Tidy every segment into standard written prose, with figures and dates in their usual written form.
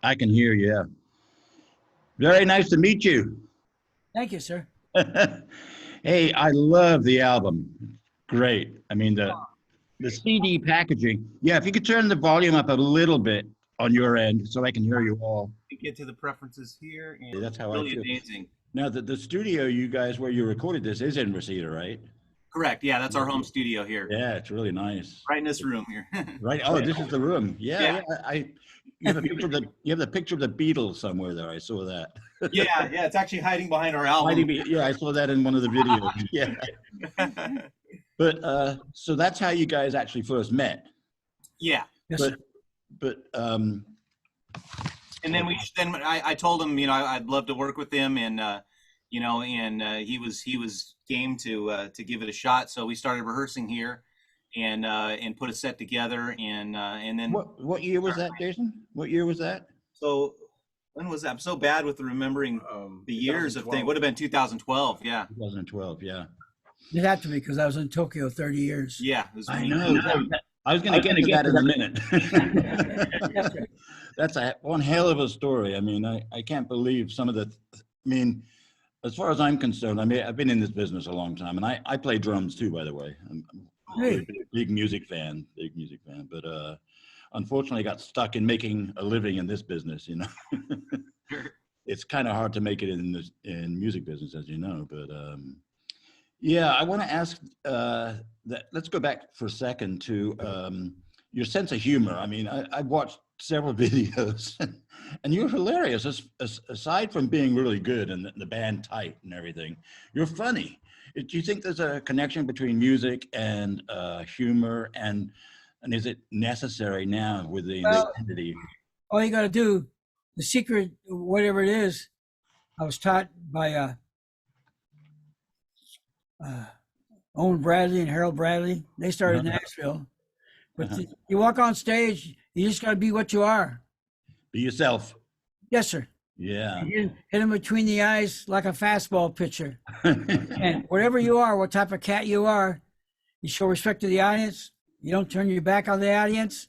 I can hear you. Yeah. Very nice to meet you. Thank you, sir. Hey, I love the album. Great. I mean, the CD packaging. Yeah, if you could turn the volume up a little bit on your end so I can hear you all. Get to the preferences here, and Yeah, that's how really I feel. amazing. Now, the studio you guys where you recorded this is in Reseda, right? Correct. Yeah, that's our home studio here. Yeah, it's really nice. Right in this room here. Right. Oh, this is the room. Yeah, Yeah. yeah. You have a picture of the picture of the Beatles somewhere there. I saw that. Yeah, it's actually hiding behind our album. Yeah, I saw that in one of the videos. Yeah. But so that's how you guys actually first met. Yeah. Yes, But sir. but And then I told him, I'd love to work with him, and he was game to give it a shot. So we started rehearsing here, and put a set together, and then what year was that, Jason? What year was that? so when was that? I'm so bad with remembering the years of things. Would have been 2012. Yeah. 2012. Yeah. It had to be because I was in Tokyo 30 years. Yeah. It was I know. I was going to get to that in a minute. Yes, sir. That's one hell of a story. I mean, I can't believe some of the. I mean, as far as I'm concerned, I mean, I've been in this business a long time, and I play drums too, by the way. I'm Hey. a big music fan, but unfortunately, I got stuck in making a living in this business. It's kind of hard to make it in music business, as you know. But yeah, I want to ask that. Let's go back for a second to your sense of humor. I mean, I've watched several videos, and you're hilarious. Aside from being really good and the band tight and everything, you're funny. Do you think there's a connection between music and humor, and is it necessary now with the identity? All you got to do, the secret, whatever it is, I was taught by Owen Bradley and Harold Bradley. They started in Nashville. But you walk on stage, you just got to be what you are. Be yourself. Yes, sir. Yeah. You hit him between the eyes like a fastball pitcher. And whatever you are, what type of cat you are, you show respect to the audience. You don't turn your back on the audience.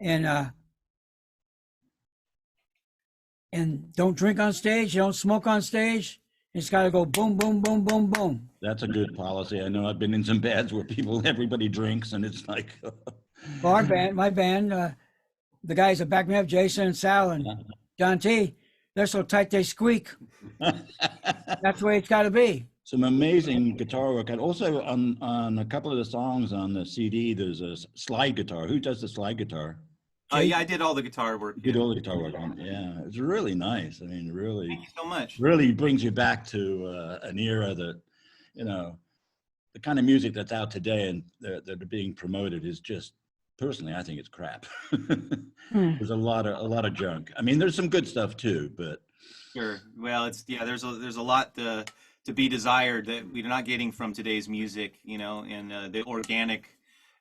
And don't drink on stage. You don't smoke on stage. It's got to go boom, boom, boom, boom, boom. That's a good policy. I know I've been in some bands where everybody drinks, and it's like. Well, my band, the guys that back me up, Jason and Sal and John T, they're so tight they squeak. That's the way it's got to be. Some amazing guitar work, and also on a couple of the songs on the CD, there's a slide guitar. Who does the slide guitar? Yeah, I did all the guitar work. You did all the guitar work on it. Yeah, it's really nice. I mean, really. Thank you so much. Really brings you back to an era that, the kind of music that's out today and that are being promoted is just, personally, I think it's crap. There's a lot of junk. I mean, there's some good stuff too, but. Sure. Well, there's a lot to be desired that we're not getting from today's music, and the organic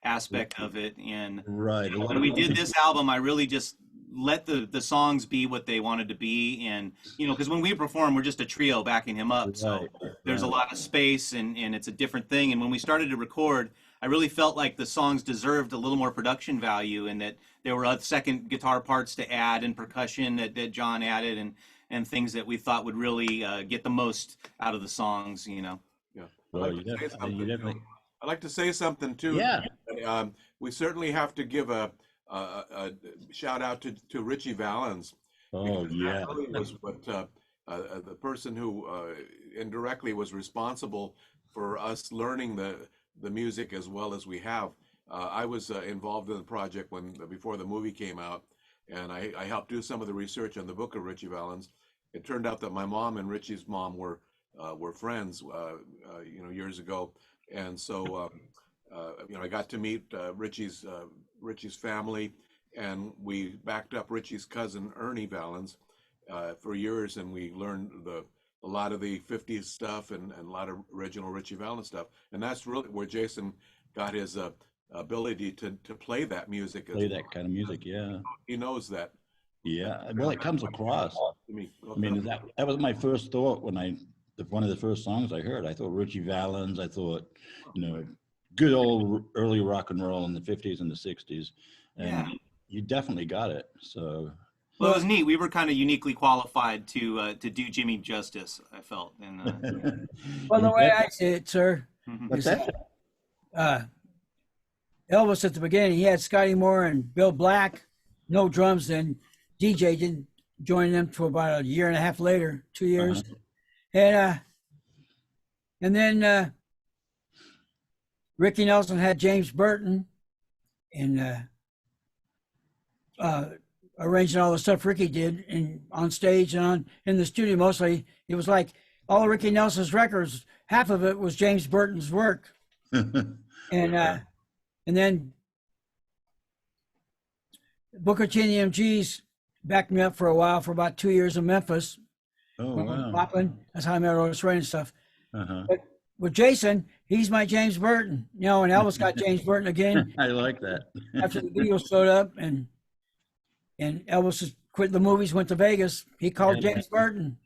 aspect of it. And right. When we did this album, I really just let the songs be what they wanted to be, and because when we perform, we're just a trio backing him up, so there's a lot of space, and it's a different thing. And when we started to record, I really felt like the songs deserved a little more production value, and that there were second guitar parts to add and percussion that John added, and things that we thought would really get the most out of the songs. Yeah. Well, you definitely. I'd like to say something too. Yeah. We certainly have to give a shout out to Richie Valens. Oh yeah. That really was what the person who indirectly was responsible for us learning the music as well as we have. I was involved in the project before the movie came out, and I helped do some of the research on the book of Richie Valens. It turned out that my mom and Richie's mom were friends, years ago. And so, I got to meet Richie's family, and we backed up Richie's cousin Ernie Valens for years, and we learned a lot of the 50s stuff and a lot of original Richie Valens stuff. And that's really where Jason got his ability to play that music. Play that kind of music, yeah. He knows that. Yeah, well, it comes across. I mean, that was my first thought when one of the first songs I heard. I thought Richie Valens. I thought, good old early rock and roll in the 50s and the 60s, and you definitely got it. So, Well, it was neat. We were kind of uniquely qualified to do Jimmy justice, I felt. And Well, the way I see it, sir, What's is that? Elvis at the beginning, he had Scotty Moore and Bill Black, no drums. Then DJ didn't join them for about a year and a half later, 2 years. And then Ricky Nelson had James Burton and arranging all the stuff Ricky did on stage and in the studio. Mostly, it was like all of Ricky Nelson's records, half of it was James Burton's work. And then Booker T and the MGs backed me up for a while, for about 2 years in Memphis. Oh, wow. Poppin'. That's how I met Otis Ray and stuff. Uh-huh. But with Jason, he's my James Burton. You know, and Elvis got James Burton again I like that. after the Beatles showed up, and Elvis has quit the movies, went to Vegas. He called James Burton.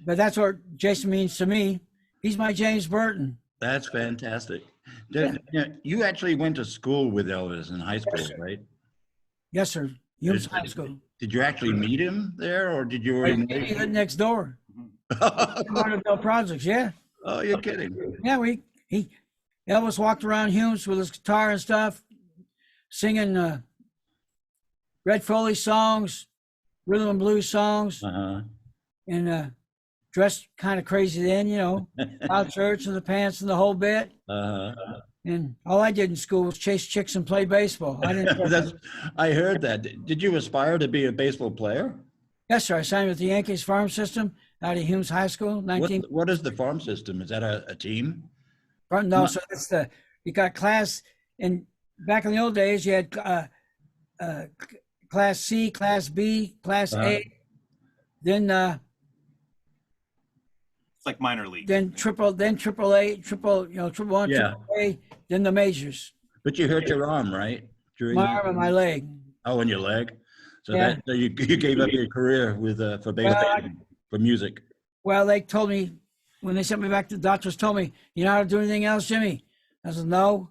But that's what Jason means to me. He's my James Burton. That's fantastic. You actually went to school with Elvis in high school, right? Yes, sir. Humes High School. Did you actually meet him there, or did you He already? lived next door. Carterville Projects, yeah. Oh, you're kidding. Yeah, Elvis walked around Humes with his guitar and stuff, singing Red Foley songs, rhythm and blues songs, Uh-huh. and dressed kind of crazy then, you know, out shirts and the pants and the whole bit. Uh-huh. And all I did in school was chase chicks and play baseball. I didn't. I heard that. Did you aspire to be a baseball player? Yes, sir. I signed with the Yankees farm system out of Humes High School. What is the farm system? Is that a team? No, so that's you got class, and back in the old days, you had class C, class B, class A, then it's like minor league. then triple A, triple one, Yeah. triple A, then the majors. But you hurt your arm, right? My arm and my leg. Oh, and your leg. So Yeah. so you gave up your career for baseball, for music. Well, they told me when they sent me back, the doctors told me, "You know how to do anything else, Jimmy?" I said, "No."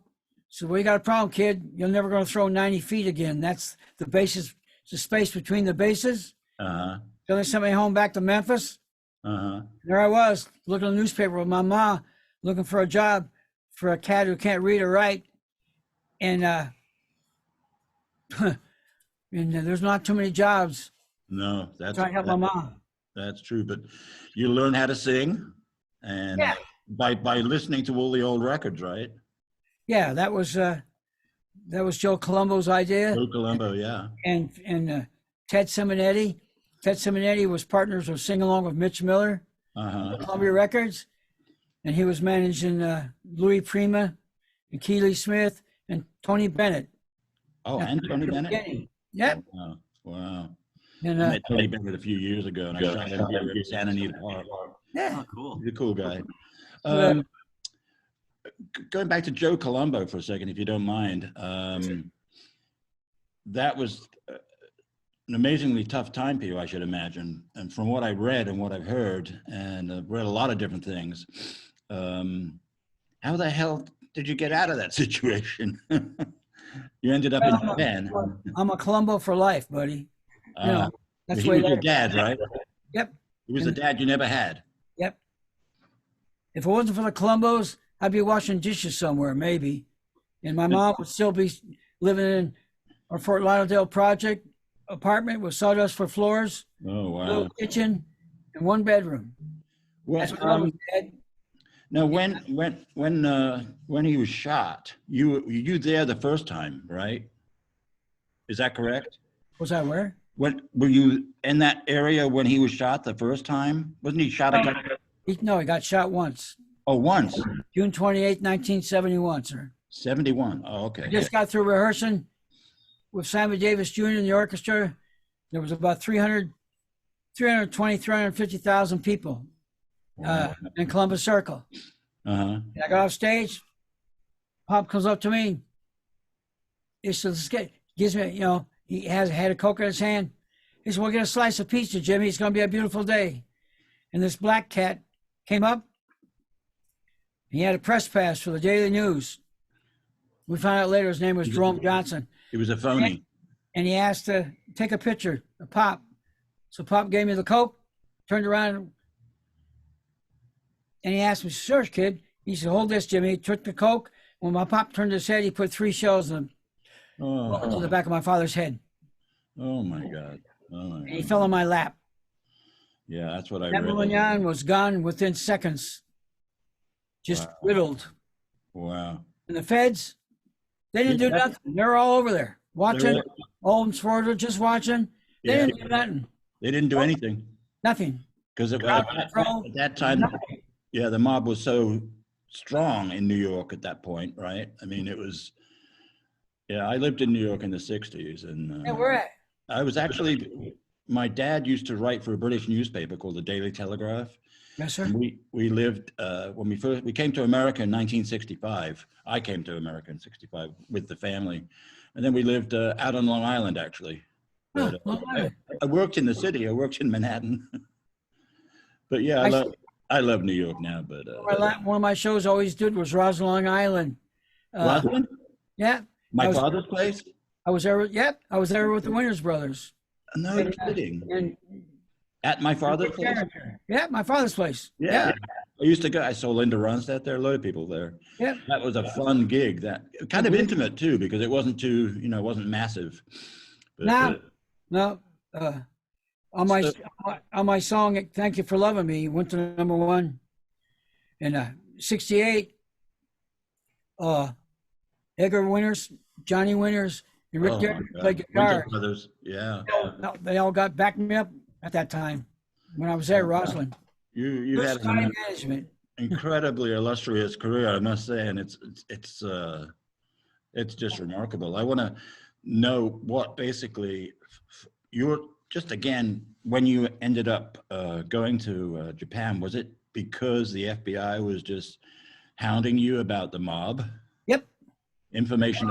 So well, you got a problem, kid. You're never going to throw 90 feet again. That's the bases, the space between the bases. Uh-huh. So they sent me home back to Memphis. Uh-huh. There I was, looking at the newspaper with my mom, looking for a job for a cat who can't read or write. And and there's not too many jobs. No, that's Trying to help my mom. That's true. But you learn how to sing, and by listening to all the old records, right? Yeah, that was Joe Colombo's idea. Joe Colombo, yeah. And Ted Simonetti. Ted Simonetti was partners with Sing Along with Mitch Miller, Uh-huh. Columbia Records, and he was managing Louis Prima and Keely Smith and Tony Bennett. Oh, and Tony Bennett. Yep. Oh, wow. And I met Tony Bennett a few years ago, and I shot him here in Santa Anita Park. yeah, Oh, cool. He's a cool guy. Going back to Joe Colombo for a second, if you don't mind. That was an amazingly tough time for you, I should imagine. And from what I read and what I've heard, and I've read a lot of different things, how the hell did you get out of that situation? You ended up in Japan. I'm a Colombo for life, buddy. You know, that's He the way was your that- dad, right? Yep. He was the dad you never had. Yep. If it wasn't for the Colombos, I'd be washing dishes somewhere, maybe. And my mom would still be living in our Fort Lauderdale project apartment with sawdust for floors, Oh, wow. little kitchen, and one bedroom. That's what I was, Dad. Now, when he was shot, you there the first time, right? Is that correct? Was that where? Were you in that area when he was shot the first time? Wasn't he shot a couple? He got shot once. Oh, once. June 28, 1971, sir. 71. Oh, I okay. just got through rehearsing with Sammy Davis Jr. in the orchestra. There was about 350,000 people in Columbus Circle. Uh-huh. And I got off stage. Pop comes up to me. He says, gives me, he had a Coke in his hand. He said, "We'll get a slice of pizza, Jimmy. It's going to be a beautiful day." And this black cat came up. He had a press pass for the Daily News. We found out later his name was Jerome Johnson. He was a phony. And he asked to take a picture Pop. So Pop gave me the Coke, turned around, and he asked me, "Sure, kid." He said, "Hold this, Jimmy." He took the Coke. When my pop turned his head, he put 3 shells in to the back of my father's head. Oh my God. Oh my And he God. fell in my lap. Yeah, that's what I That read. Mignon was gone within seconds, just Wow. riddled. Wow. And the feds, they didn't do nothing. They're all over there watching. Holmes Ford just watching. They Yeah. didn't do nothing. They didn't do anything Nothing. because at that time, Nothing. yeah, the mob was so strong in New York at that point, right? I mean, it was. Yeah, I lived in New York in the '60s, and Yeah, where at? I was actually. My dad used to write for a British newspaper called the Daily Telegraph. Yes, sir. And we lived when we came to America in 1965. I came to America in '65 with the family, and then we lived out on Long Island actually. But I worked in the city. I worked in Manhattan. But yeah, I love New York now. But one of my shows I always did was Roslyn, Long Island. Roslyn? Yeah. My father's place? I was there. Yep, I was there with the Winters brothers. No kidding. And at my father's place? Yeah, my father's place. Yeah. I used to go. I saw Linda Ronstadt there. A lot of people there. Yeah. That was a fun gig. That kind of intimate too, because it wasn't too, it wasn't massive. But, no. On my song "Thank You for Loving Me" went to #1 in '68. Edgar Winters, Johnny Winters, and Rick Derrick played guitar. Brothers. Yeah. They all backed me up at that time when I was there, Roslyn. You had time management. Incredibly illustrious career, I must say, and it's just remarkable. I want to know what basically you're just again when you ended up going to Japan. Was it because the FBI was just hounding you about the mob? Yep. Information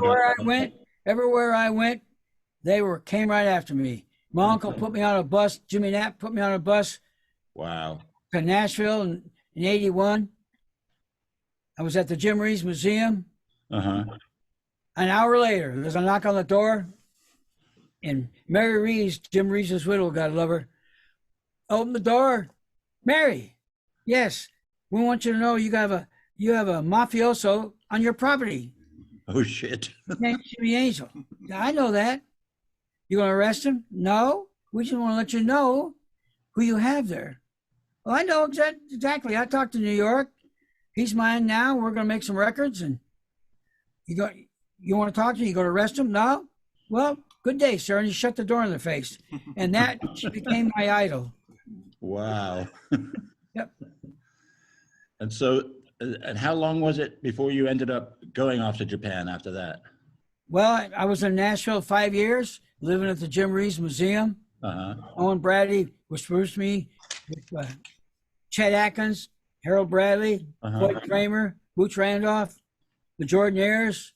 everywhere I went, they came right after me. My uncle put me on a bus. Jimmy Knapp put me on a bus. Wow. To Nashville in '81. I was at the Jim Reeves Museum. Uh-huh. An hour later, there's a knock on the door, and Mary Reeves, Jim Reeves' widow, God love her, opened the door. Mary, yes, we want you to know you have a mafioso on your property. Oh shit. Named Jimmy Angel. I know that. You gonna arrest him? No. We just want to let you know who you have there. Well, I know exactly. I talked to New York. He's mine now. We're going to make some records. And you want to talk to him? You going to arrest him? No? Well, good day, sir. And he shut the door in their face. And she became my idol. Wow. Yep. And so, and how long was it before you ended up going off to Japan after that? Well, I was in Nashville 5 years, living at the Jim Reeves Museum. Uh-huh. Owen Bradley was first me with Chet Atkins, Harold Bradley, Floyd Kramer, Boots Randolph, the Jordanaires,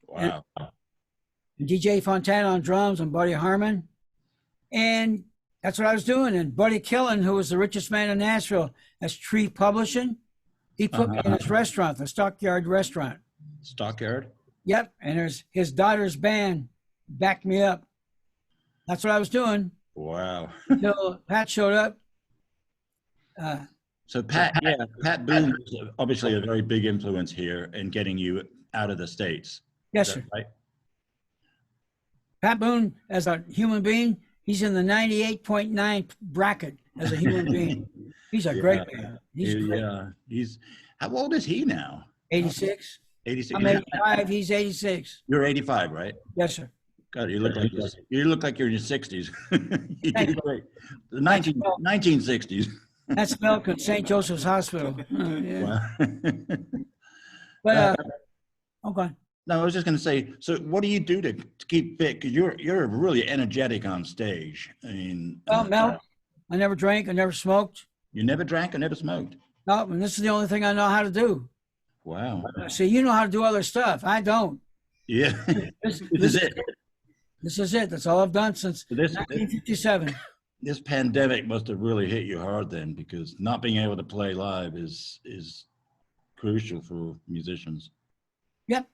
wow, and DJ Fontana on drums, and Buddy Harmon. And that's what I was doing. And Buddy Killen, who was the richest man in Nashville, that's Tree Publishing, he put me in his restaurant, the Stockyard Restaurant. Stockyard? Yep. And there's his daughter's band backed me up. That's what I was doing. Wow. Until Pat showed up. So Pat Boone was obviously a very big influence here in getting you out of the States. Yes, sir. Right? Pat Boone, as a human being, he's in the 98.9 bracket as a human being. He's a great man. He's how old is he now? 86. 86. I'm 85. He's 86. You're 85, right? Yes, sir. God, you look like you're in your 60s. You did great. The 1960s. That's milk at St. Joseph's Hospital. Yeah. But okay. No, I was just going to say. So, what do you do to keep fit? Because you're really energetic on stage. I mean, milk. I never drank. I never smoked. You never drank or never smoked? No, and this is the only thing I know how to do. Wow. See, you know how to do other stuff. I don't. Yeah. This is it. This is it. That's all I've done since 1957. This pandemic must have really hit you hard then, because not being able to play live is crucial for musicians. Yep.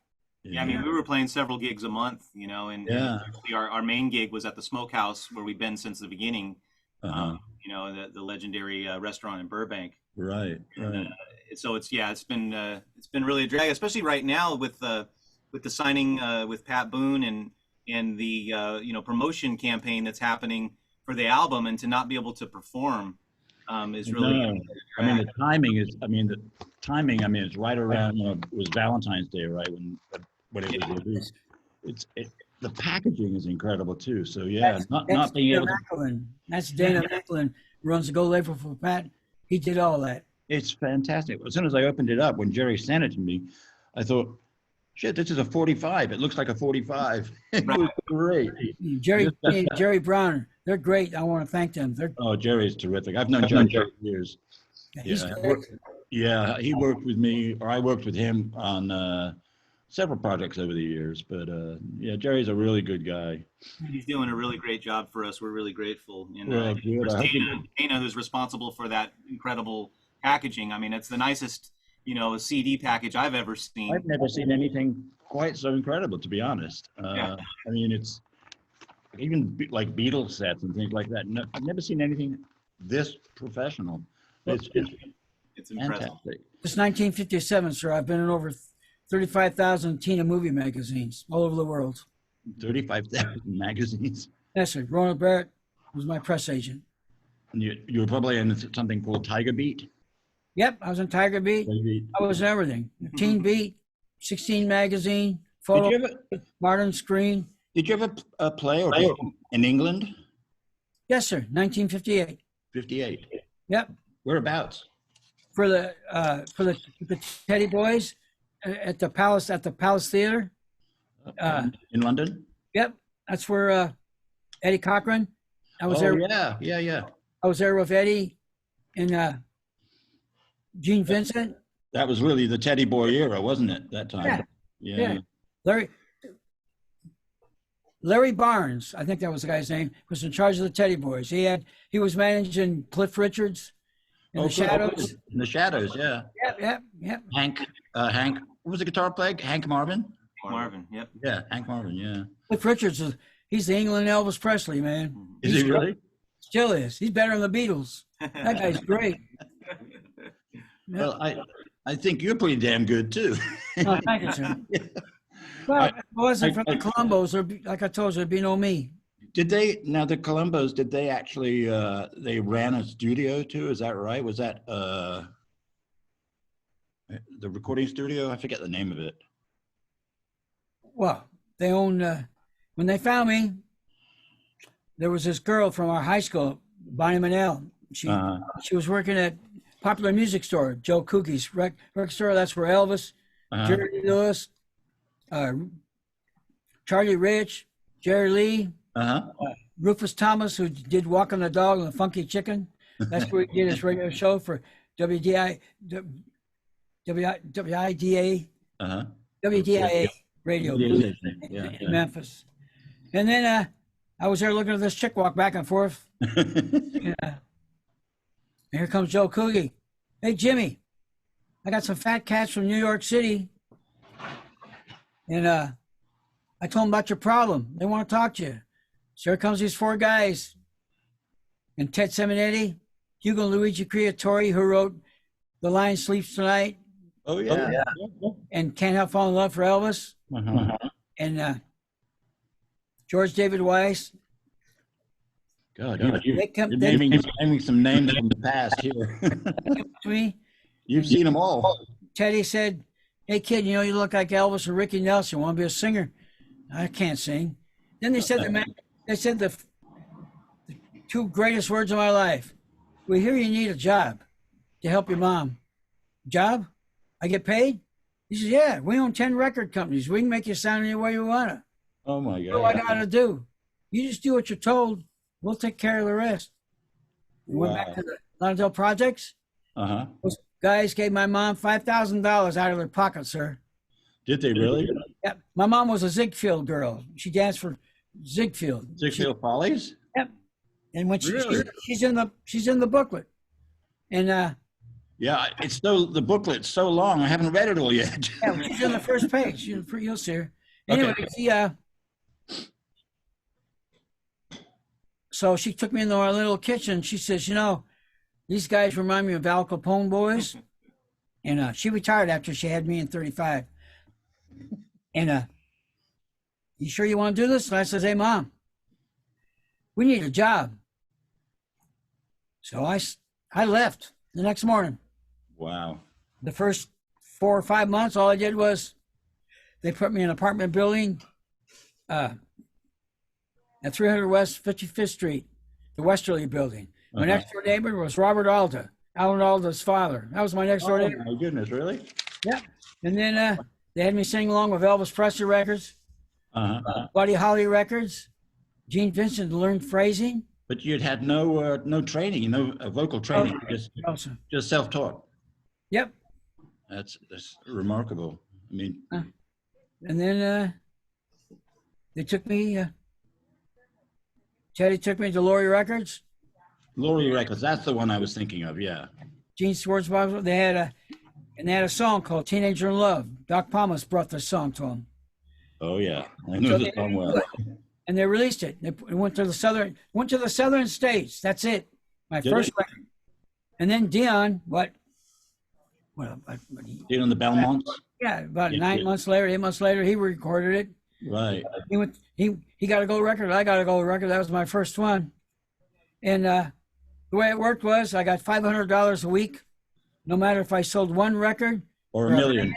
Yeah, I mean, we were playing several gigs a month, and actually our main gig was at the Smokehouse where we've been since the beginning. The legendary restaurant in Burbank. Right. So it's been really a drag, especially right now with the signing with Pat Boone and the promotion campaign that's happening for the album, and to not be able to perform is really. I mean, the timing is. It's right around. It was Valentine's Day, right when it was released. The packaging is incredible too. So yeah, not being able to. That's Dana Macklin, runs the gold label for Pat. He did all that. It's fantastic. As soon as I opened it up, when Jerry sent it to me, I thought, shit, this is a 45. It looks like a 45. It was great. Jerry Brown, they're great. I want to thank them. Jerry's terrific. I've known Jerry for years. He worked with me, or I worked with him on several projects over the years. But Jerry's a really good guy. He's doing a really great job for us. We're really grateful. And Dana, who's responsible for that incredible packaging. I mean, it's the nicest, CD package I've ever seen. I've never seen anything quite so incredible, to be honest. I mean, it's even like Beatles sets and things like that. No, I've never seen anything this professional. It's impressive. Fantastic. It's 1957, sir. I've been in over 35,000 teen and movie magazines all over the world. 35,000 magazines? Yes, sir. Ronald Barrett was my press agent. And you were probably in something called Tiger Beat? Yep, I was in Tiger Beat. I was in everything. Teen Beat, 16 magazine, photo, modern screen. Did you ever play in England? Yes, sir. 1958. 58. Yep. Whereabouts? For the Teddy Boys at the Palace Theater. In London? Yep. That's where Eddie Cochran. I was there. Yeah. I was there with Eddie and Gene Vincent. That was really the Teddy Boy era, wasn't it? That time. Yeah. Larry Barnes, I think that was the guy's name, was in charge of the Teddy Boys. He was managing Cliff Richards in the Shadows. In the Shadows, yeah. Yep. Hank, what was the guitar player? Hank Marvin? Marvin, yep. Yeah, Hank Marvin, yeah. Cliff Richards, he's the England Elvis Presley, man. Is he really? Still is. He's better than the Beatles. That guy's great. Well, I think you're pretty damn good too. Oh, thank you, sir. Well, if it wasn't for the Columbos, like I told you, there'd be no me. The Columbos, did they actually, they ran a studio too? Is that right? Was that the recording studio? I forget the name of it. Well, they own, when they found me, there was this girl from our high school, Bonnie Manel. She was working at Popular Music Store, Joe Cookie's record store. That's where Elvis, Jerry Lewis, Charlie Rich, Jerry Lee, Rufus Thomas, who did Walk on the Dog and the Funky Chicken. That's where he did his regular show for WDIA radio in Memphis. And then I was there looking at this chick walk back and forth. And here comes Joe Coogie. Hey, Jimmy, I got some fat cats from New York City. And I told them about your problem. They want to talk to you. So here comes these four guys. And Ted Simonetti, Hugo Luigi Creatori, who wrote The Lion Sleeps Tonight. Oh, yeah. And Can't Help Falling in Love for Elvis. And George David Weiss. God, you're naming some names from the past here. You've seen them all. Teddy said, hey, kid, you look like Elvis or Ricky Nelson. Want to be a singer? I can't sing. Then they said the two greatest words of my life. We hear you need a job to help your mom. Job? I get paid? He says, yeah, we own 10 record companies. We can make you sound any way you want to. Oh, my God. What do I got to do? You just do what you're told. We'll take care of the rest. We went back to the Lauderdale Projects. Those guys gave my mom $5,000 out of their pocket, sir. Did they really? Yeah. My mom was a Ziegfeld girl. She danced for Ziegfeld. Ziegfeld Follies? Yep. And when she's in the booklet. And Yeah, it's the booklet's so long. I haven't read it all yet. Yeah, she's on the first page. You'll see her. Anyway, Okay. So she took me into our little kitchen. She says, these guys remind me of Al Capone boys. And she retired after she had me in 35. And you sure you want to do this? And I says, hey, Mom, we need a job. So I left the next morning. Wow. The first 4 or 5 months, all I did was they put me in an apartment building at 300 West 55th Street, the Westerly building. My next door neighbor was Robert Alda, Alan Alda's father. That was my next door neighbor. Oh, my goodness, really? Yeah. And then they had me sing along with Elvis Presley records, Buddy Holly records, Gene Vincent to learn phrasing. But you'd had no training, no vocal training, just self-taught. Yep. That's remarkable. I mean, and then they took me. Teddy took me to Laurie Records. Laurie Records, that's the one I was thinking of. Yeah. Gene Schwartzbach. They had a song called "Teenager in Love." Doc Thomas brought the song to him. Oh yeah, I know the song well. And they released it. It went to the southern states. That's it. My first record. And then Dion, Dion the Belmonts? Yeah, about 8 months later, he recorded it. Right. He got a gold record. I got a gold record. That was my first one. And the way it worked was I got $500 a week, no matter if I sold one record or a million.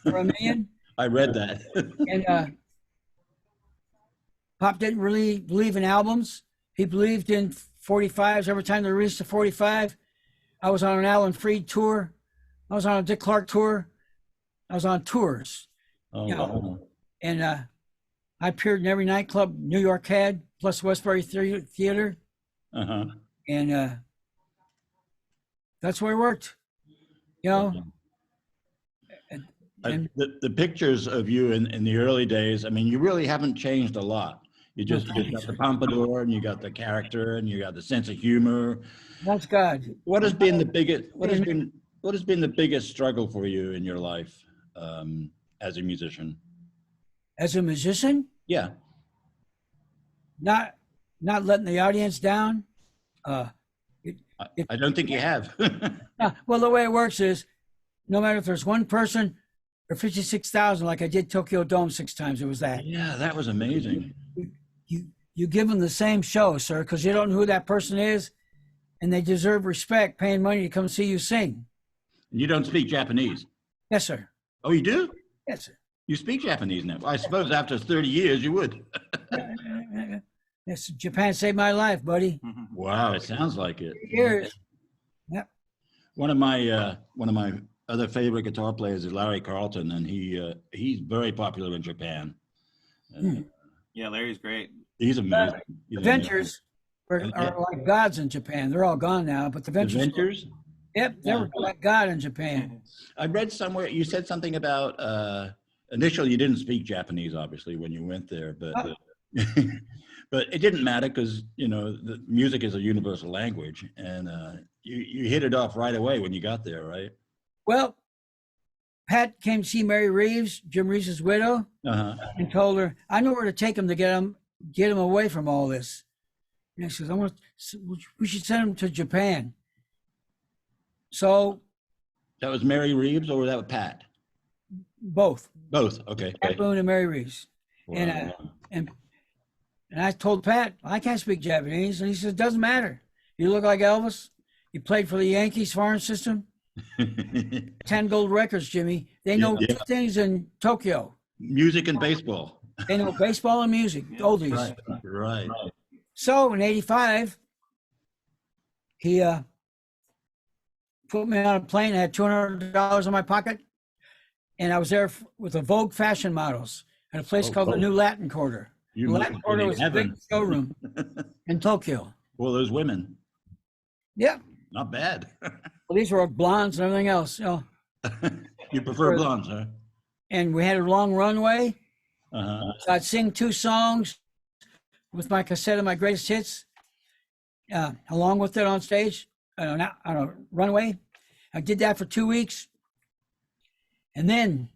Or a million. I read that. And Pop didn't really believe in albums. He believed in 45s. Every time they released a 45, I was on an Alan Freed tour. I was on a Dick Clark tour. I was on tours. Oh, wow. And I appeared in every nightclub New York had, plus Westbury Theater. And that's where it worked. The pictures of you in the early days, I mean, you really haven't changed a lot. You got the pompadour, and you got the character, and you got the sense of humor. That's God. What has been the biggest struggle for you in your life as a musician? As a musician? Yeah. Not letting the audience down. I don't think you have. Well, the way it works is, no matter if there's one person or 56,000, like I did Tokyo Dome 6 times, it was that. Yeah, that was amazing. You give them the same show, sir, because you don't know who that person is, and they deserve respect, paying money to come see you sing. And you don't speak Japanese? Yes, sir. Oh, you do? Yes, sir. You speak Japanese now? I suppose after 30 years you would. Yes, Japan saved my life, buddy. Wow, it sounds like it. Years. Yep. One of my other favorite guitar players is Larry Carlton, and he's very popular in Japan. Yeah, Larry's great. He's amazing. The Ventures are like gods in Japan. They're all gone now, but the Ventures. Yep, they were like God in Japan. I read somewhere you said something about initially you didn't speak Japanese, obviously, when you went there, but but it didn't matter because the music is a universal language, and you hit it off right away when you got there, right? Well, Pat came to see Mary Reeves, Jim Reeves' widow, and told her, I know where to take him to get him away from all this. And she says, we should send him to Japan. So. That was Mary Reeves, or was that with Pat? Both. Both, okay. Pat Boone and Mary Reeves. Wow. And I told Pat, I can't speak Japanese. And he says, doesn't matter. You look like Elvis. You played for the Yankees farm system. 10 gold records, Jimmy. They know 2 things in Tokyo. Music and baseball. They know baseball and music, oldies. Right. So in 85, he put me on a plane. I had $200 in my pocket. And I was there with the Vogue fashion models at a place called the New Latin Quarter. The Latin Quarter was a big showroom in Tokyo. Well, those women. Yeah. Not bad. Well, these were blondes and everything else. You prefer blondes, huh? And we had a long runway. So I'd sing 2 songs with my cassette of my greatest hits, along with it on stage, on a runway. I did that for 2 weeks. And then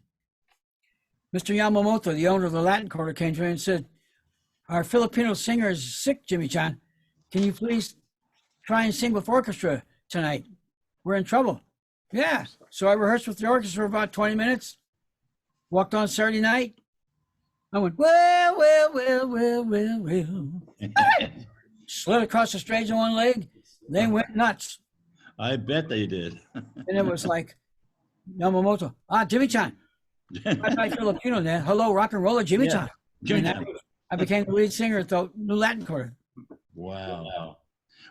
Mr. Yamamoto, the owner of the Latin Quarter, came to me and said, our Filipino singer is sick, Jimmy-chan. Can you please try and sing with orchestra tonight? We're in trouble. Yeah. So I rehearsed with the orchestra for about 20 minutes. Walked on Saturday night. I went, well, well, well, well, well, well. Slid across the stage on one leg. They went nuts. I bet they did. And it was like, Yamamoto, Jimmy-chan. I Filipino there. Hello, rock and roller, Jimmy-chan. Yeah. I became the lead singer at the New Latin Quarter. Wow.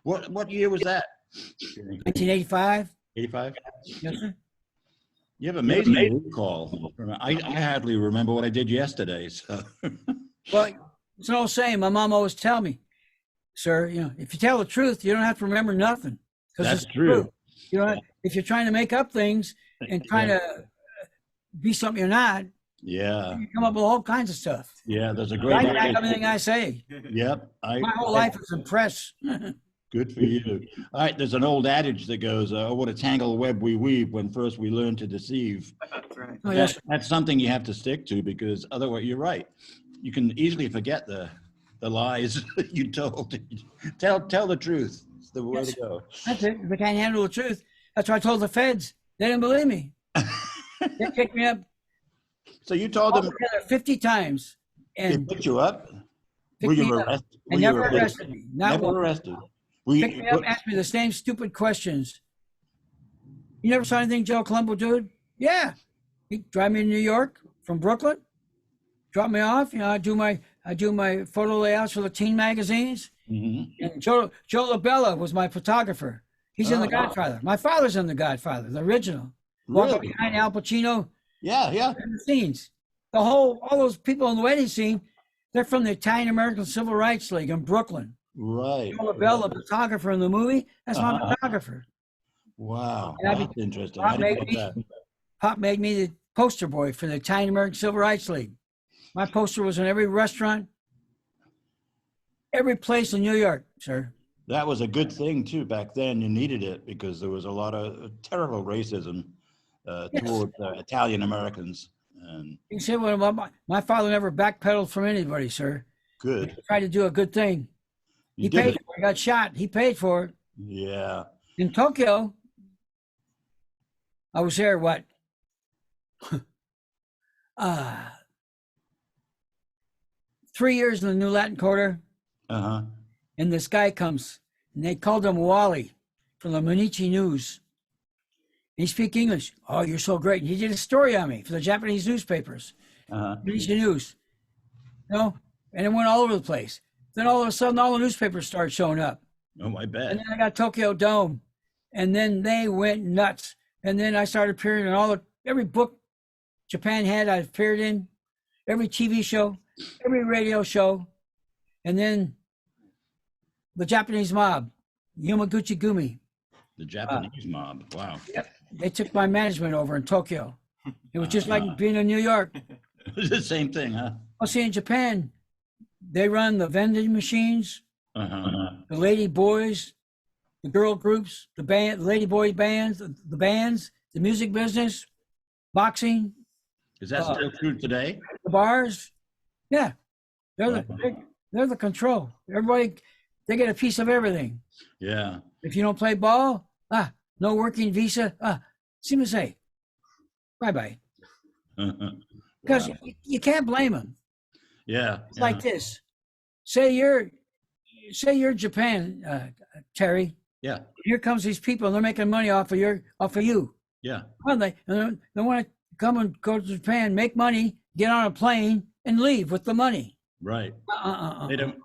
What year was that? 1985. 85? Yes, sir. You have amazing recall. I hardly remember what I did yesterday. So. Well, it's an old saying. My mom always tell me, sir, if you tell the truth, you don't have to remember nothing. That's true. If you're trying to make up things and trying to be something you're not, yeah, you come up with all kinds of stuff. Yeah, there's a great. I back everything I say. Yep. My whole life is in press. Good for you. All right, there's an old adage that goes, "Oh, what a tangled web we weave when first we learn to deceive." That's right. Oh, yes. That's something you have to stick to, because otherwise, you're right. You can easily forget the lies you told. Tell the truth. It's the way to go. That's it. If I can't handle the truth, that's what I told the feds. They didn't believe me. They picked me up. So you told them 50 times, they and picked you up. picked Were you me up. arrested? They never arrested me. Not Never once. arrested. Picked me up, asked me the same stupid questions. You never saw anything Joe Colombo did? Yeah. He'd drive me to New York from Brooklyn, drop me off. I do my photo layouts for the teen magazines. Mm-hmm. And Joe LaBella was my photographer. He's in The Godfather. My father's in The Godfather, the original. Walking Really? behind Al Pacino. Yeah. In the scenes. All those people in the wedding scene, they're from the Italian American Civil Rights League in Brooklyn. Right. Joe LaBella, the photographer in the movie, that's my photographer. Wow. And That's interesting. I didn't know that. Pop made me the poster boy for the Italian American Civil Rights League. My poster was in every restaurant, every place in New York, sir. That was a good thing too back then. You needed it because there was a lot of terrible racism towards Italian Americans. And You said, well, my father never backpedaled from anybody, sir. good. He tried to do a good thing. You He did paid it. for it. He got shot. He paid for it. Yeah. In Tokyo, I was there, 3 years in the New Latin Quarter, Uh-huh. and this guy comes, and they called him Wally from the Mainichi News. He speaks English. Oh, you're so great. And he did a story on me for the Japanese newspapers, Uh-huh. Mainichi News. And it went all over the place. Then all of a sudden, all the newspapers started showing up. Oh, I bet. And then I got Tokyo Dome, and then they went nuts. And then I started appearing in every book Japan had, I appeared in, every TV show, every radio show. And then the Japanese mob, Yamaguchi Gumi, The Japanese mob. Wow. they took my management over in Tokyo. It was just like being in New York. It's the same thing, huh? Well, see, in Japan, they run the vending machines, Uh-huh. the lady boys, the girl groups, the lady boy bands, the bands, the music business, boxing, Is that still true today? the bars. Yeah, they're the control. Everybody, they get a piece of everything. Yeah. If you don't play ball, no working visa, say, bye-bye. Because you can't blame them. Yeah. It's like this. Say you're Japan, Terry. Yeah. Here comes these people, and they're making money off of you. Yeah. Well, they want to come and go to Japan, make money, get on a plane, and leave with the money. Right. They don't.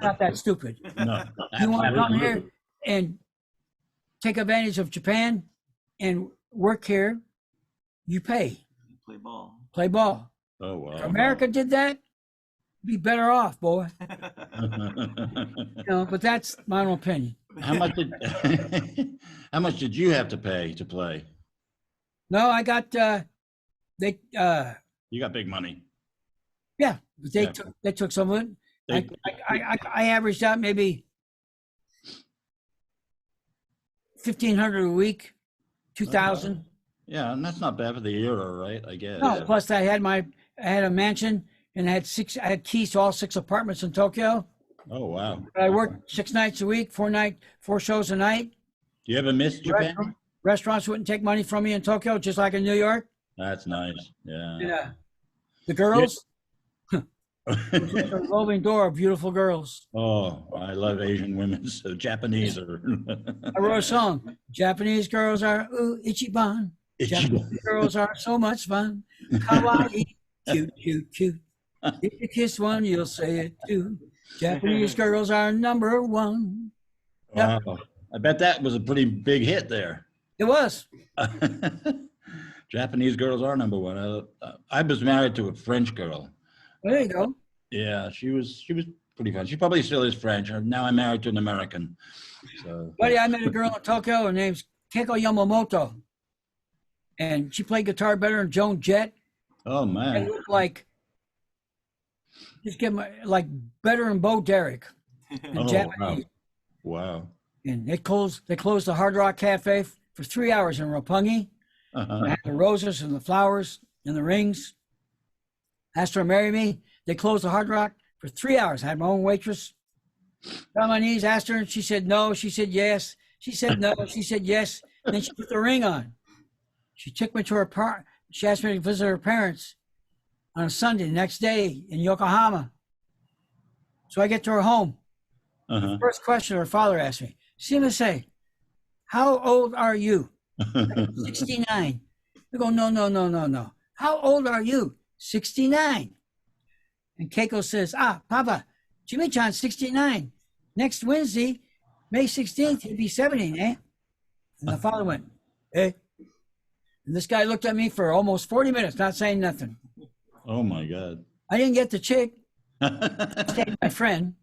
Not that stupid. No. You want to come absolutely. here and take advantage of Japan and work here, you pay. Play ball. Play ball. Oh, wow. If America did that, be better off, boy. But that's my own opinion. How much did you have to pay to play? No, I got they You got big money. yeah, Yeah. they took some of it. They- I averaged out maybe $1,500 a week. 2000. Yeah, and that's not bad for the era, right? I guess. No, plus I had a mansion and I had keys to all 6 apartments in Tokyo. Oh wow. I worked 6 nights a week, 4 shows a night. Do you ever miss Japan? Restaurants wouldn't take money from me in Tokyo, just like in New York. That's nice. Yeah. Yeah. The girls, a revolving door of beautiful girls. Oh, I love Asian women. So Japanese are. I wrote a song. Japanese girls are ooh ichiban. Japanese girls are so much fun. Kawaii, cute, cute, cute. If you kiss one, you'll say it too. Japanese girls are number one. Wow. I bet that was a pretty big hit there. It was. Japanese girls are number one. I was married to a French girl. There you go. Yeah, she was pretty fun. She probably still is French. Now I'm married to an American. So. Buddy, I met a girl in Tokyo. Her name's Keiko Yamamoto. And she played guitar better than Joan Jett. Oh man. And looked like, just give me like better than Bo Derek in Japanese. Wow. And they closed the Hard Rock Cafe for 3 hours in Roppongi. I had the roses and the flowers and the rings. Asked her to marry me. They closed the Hard Rock for 3 hours. I had my own waitress. Got on my knees, asked her, and she said no. She said yes. She said no. She said yes. And then she put the ring on. She took me to her she asked me to visit her parents on a Sunday, the next day in Yokohama. So I get to her home. The first question her father asked me, "Say, how old are you?" 69. I go, no. How old are you? 69. And Keiko says, Papa, Jimmy-chan's 69. Next Wednesday, May 16th, he'll be 70, eh? And the father went, eh? And this guy looked at me for almost 40 minutes, not saying nothing. Oh my God. I didn't get the chick. I stayed with my friend.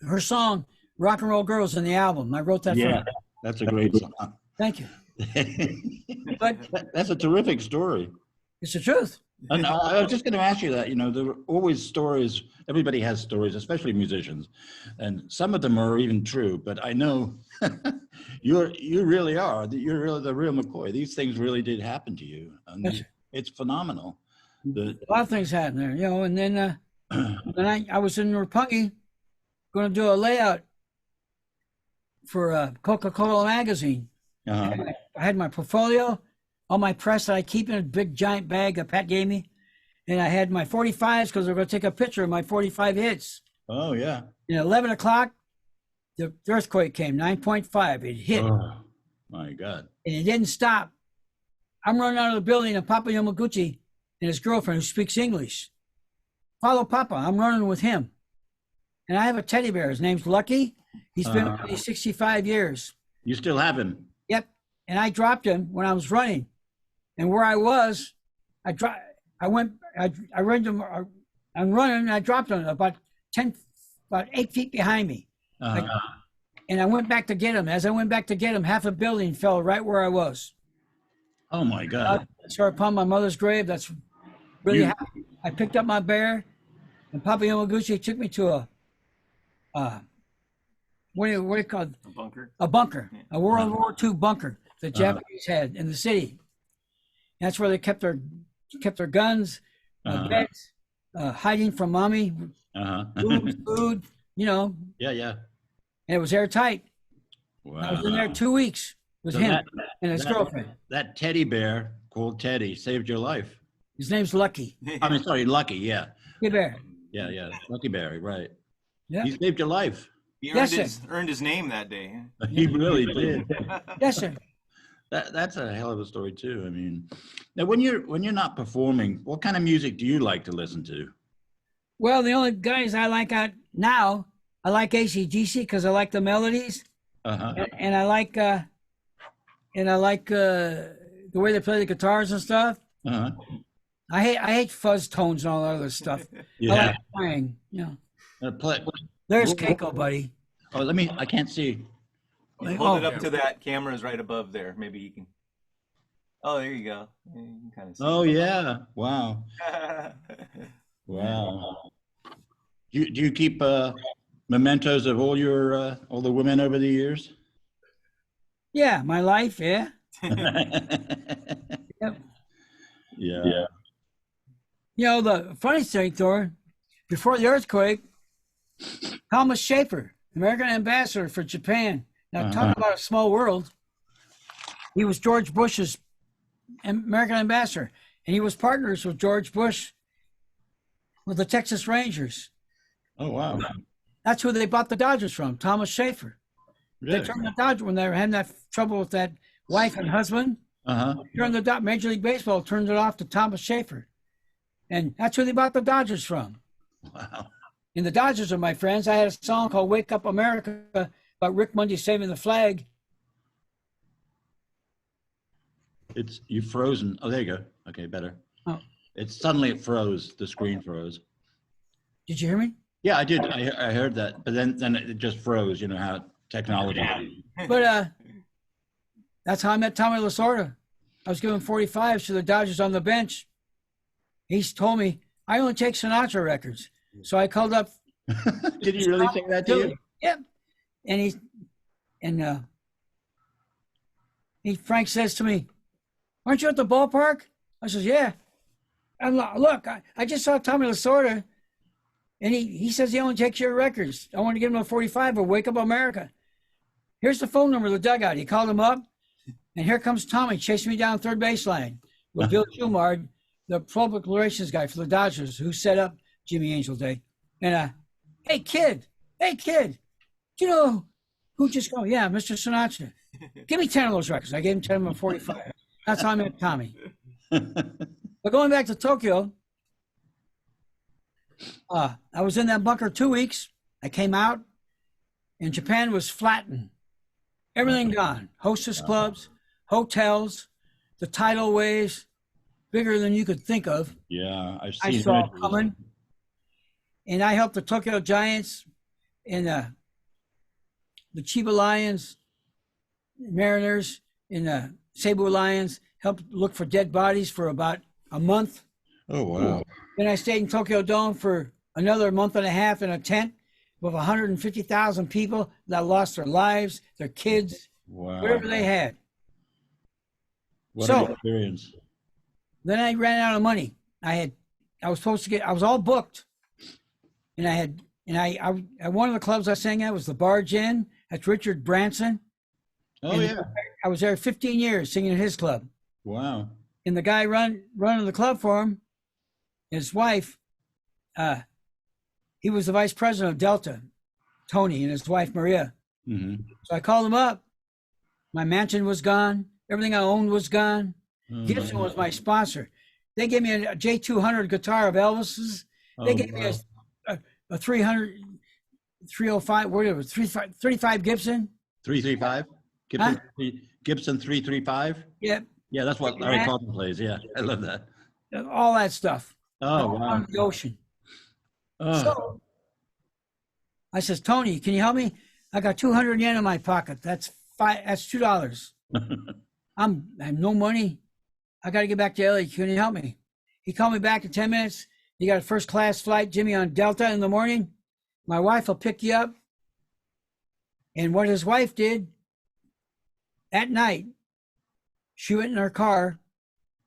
Her song, Rock and Roll Girls, in the album. I wrote that for her. That's a great song. Thank you. But that's a terrific story. It's the truth. And I was just going to ask you that, there are always stories. Everybody has stories, especially musicians. And some of them are even true, but I know you really are. You're really the real McCoy. These things really did happen to you. And it's phenomenal. A lot of things happened there, and then I was in Roppongi going to do a layout for Coca-Cola magazine. I had my portfolio, all my press that I keep in a big giant bag that Pat gave me. And I had my 45s because they're going to take a picture of my 45 hits. Oh, yeah. And at 11 o'clock, the earthquake came, 9.5. It hit. Oh, my God. And it didn't stop. I'm running out of the building, and Papa Yamaguchi and his girlfriend, who speaks English, follow Papa. I'm running with him. And I have a teddy bear. His name's Lucky. He's been with me 65 years. You still have him? Yep. And I dropped him when I was running. And where I was, I'm running, and I dropped him about 8 feet behind me. And I went back to get him. As I went back to get him, half a building fell right where I was. Oh my God. So upon my mother's grave, that's really happy. I picked up my bear, and Papa Yamaguchi took me to what do you call it? A bunker. A bunker, a World War II bunker the Japanese had in the city. That's where they kept their guns, beds, hiding from mommy, food, Yeah. Yeah. And it was airtight. Wow. I was in there 2 weeks with him and his girlfriend. That teddy bear called Teddy saved your life. His name's Lucky. I mean, sorry, Lucky. Yeah. Lucky Bear. Yeah. Lucky Bear. Right. Yeah. He saved your life. He Yes, earned his name that day. He really did. Yes, sir. That's a hell of a story too. I mean, now when you're not performing, what kind of music do you like to listen to? Well, the only guys I like out now, I like AC/DC because I like the melodies, and I like the way they play the guitars and stuff. I hate fuzz tones and all that other stuff. Yeah. I like playing. There's Keiko, buddy. Oh, I can't see. Hold it up to that camera's right above there. Maybe you can. Oh, there you go. You can kind of see. Oh yeah! Wow. Wow. Do you keep mementos of all the women over the years? Yeah, my life. Yeah. Yep. Yeah. You know, the funny thing, Thor, before the earthquake, Thomas Schaefer, American ambassador for Japan. Now, talk about a small world. He was George Bush's American ambassador, and he was partners with George Bush with the Texas Rangers. Oh, wow. That's who they bought the Dodgers from, Thomas Schaefer. Really? They turned the Dodgers when they were having that trouble with that wife and husband. Turned the Major League Baseball turned it off to Thomas Schaefer, and that's who they bought the Dodgers from. Wow. And the Dodgers are my friends. I had a song called "Wake Up America" about Rick Monday saving the flag. You frozen. Oh, there you go. Okay, better. Oh. It froze. The screen froze. Did you hear me? Yeah, I did. I heard that, but then it just froze. You know how technology. But that's how I met Tommy Lasorda. I was giving 45s to the Dodgers on the bench. He's told me I only take Sinatra records, so I called up. Did he really say that to you? Yep. And Frank says to me, "Aren't you at the ballpark?" I says, "Yeah." And look, I just saw Tommy Lasorda, and he says he only takes your records. I want to give him a 45 of "Wake Up America." Here's the phone number of the dugout. He called him up, and here comes Tommy chasing me down third baseline with Bill Schumard, the public relations guy for the Dodgers, who set up Jimmy Angel Day. And hey kid, do you know who just called? Yeah, Mr. Sinatra. Give me 10 of those records. I gave him 10 of them 45. That's how I met Tommy. But going back to Tokyo, I was in that bunker 2 weeks. I came out, and Japan was flattened. Everything gone. Hostess clubs, hotels, the tidal waves, bigger than you could think of. Yeah, I saw coming. And I helped the Tokyo Giants and the Chiba Lions, Mariners, and the Seibu Lions, helped look for dead bodies for about a month. Oh, wow. Then I stayed in Tokyo Dome for another month and a half in a tent with 150,000 people that lost their lives, their kids, whatever they had. What an experience. Then I ran out of money. I was all booked. And one of the clubs I sang at was the Barge Inn. That's Richard Branson. Oh, yeah. I was there 15 years singing at his club. Wow. And the guy running the club for him, his wife, he was the vice president of Delta, Tony, and his wife, Maria. Mm-hmm. So I called him up. My mansion was gone. Everything I owned was gone. Gibson was my sponsor. They gave me a J200 guitar of Elvis's. They gave me a 305, whatever, 35 Gibson. 335? Gibson, Gibson 335? Yep. Yeah, that's what Larry Carlton plays. Yeah, I love that. All that stuff. Oh, wow. On the ocean. Oh. So I says, Tony, can you help me? I got 200 yen in my pocket. That's $2. I have no money. I got to get back to LA. Can you help me? He called me back in 10 minutes. You got a first class flight, Jimmy, on Delta in the morning. My wife will pick you up. And what his wife did at night, she went in her car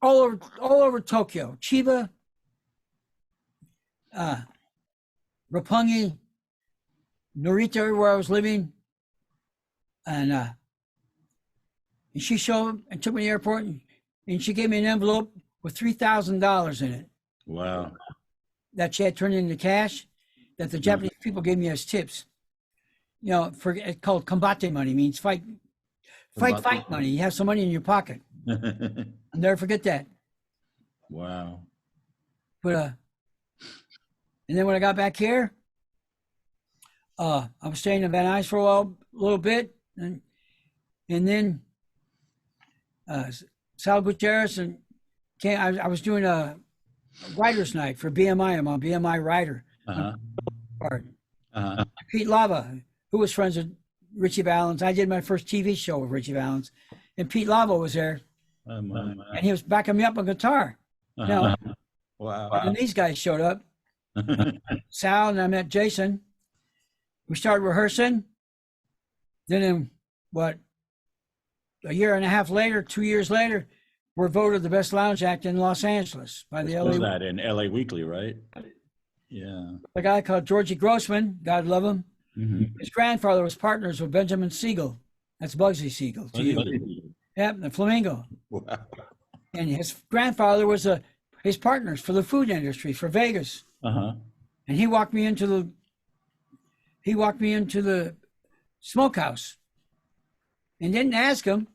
all over Tokyo, Chiba, Roppongi, Narita, where I was living, and she showed up and took me to the airport, and she gave me an envelope with $3,000 in it. Wow. That she had turned into cash, that the Japanese people gave me as tips. You know, it's called combate money, means fight money. You have some money in your pocket. I'll never forget that. Wow. But and then when I got back here, I was staying in Van Nuys for a little bit, and then Sal Gutierrez and I was doing a writer's night for BMI. I'm a BMI writer. Pete Lava, who was friends with Richie Valens. I did my first TV show with Richie Valens, and Pete Lava was there, and he was backing me up on guitar. Now, wow. And these guys showed up. Sal and I met Jason. We started rehearsing. Then in a year and a half later, 2 years later, we're voted the best lounge act in Los Angeles by the Was LA. that in LA Weekly, right? Yeah. A guy called Georgie Grossman, God love him. Mm-hmm. His grandfather was partners with Benjamin Siegel. That's Bugsy Siegel to you. Yep, the Flamingo. Wow. And his grandfather was his partners for the food industry for Vegas. Uh-huh. And he walked me into the smokehouse and didn't ask him.